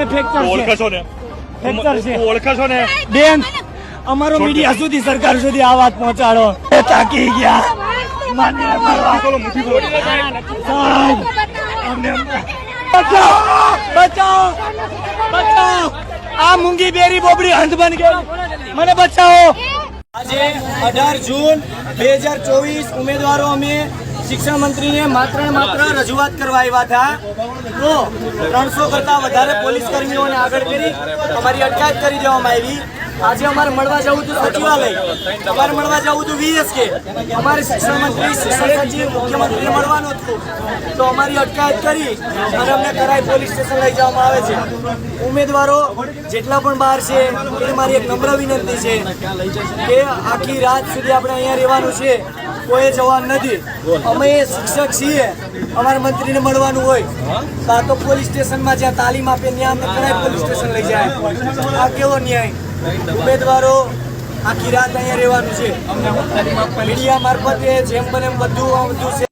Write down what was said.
મને ફ્રેક્ચર છે. ઓળખો ને ફ્રેક્ચર છે. ઓળખો છો ને બેન અમારો મીડિયા સુધી સરકાર સુધી આ વાત પહોંચાડો. તાકી ગયા મને મારવા. સાહેબ, અમને બચાવો બચાવો બચાવો. આ મૂંગી બેરી બોબડી અંધ બન ગઈ. મને બચાવો. આજે 18 જૂન 2024 ઉમેદવારો અમે શિક્ષણ મંત્રીને માત્ર ને માત્ર રજૂઆત કરવા આવ્યા હતા. તો 300 કરતા વધારે પોલીસ કર્મીઓને આગળ કરી અમારી અટકાયત કરી દેવામાં આવી. આજે અમારે મળવા જવું હતું સચિવાલય, અમારે મળવા જવું હતું VSK, અમારે શિક્ષણ મંત્રી શિક્ષણ સચિવ મુખ્યમંત્રીને મળવાનું હતું. તો અમારી અટકાયત કરી અને અમને કરાઈ પોલીસ સ્ટેશન લઈ જવામાં આવે છે. ઉમેદવારો જેટલા પણ બહાર છે એ મારી એક નમ્ર વિનંતી છે કે આખી રાત સુધી આપણે અહીંયા રહેવાનું છે, કોઈ જવાન નથી. અમે શિક્ષક છીએ, અમારા મંત્રીને મળવાનું હોય કાં તો પોલીસ સ્ટેશનમાં જ્યાં તાલીમ આપે ત્યાં અમને કરાય પોલીસ સ્ટેશન લઈ જાય. આ કેવો ન્યાય? ઉમેદવારો આખી રાત અહીંયા રહેવાનું છે. મીડિયા મારફતે જેમ બને એમ બધું શેર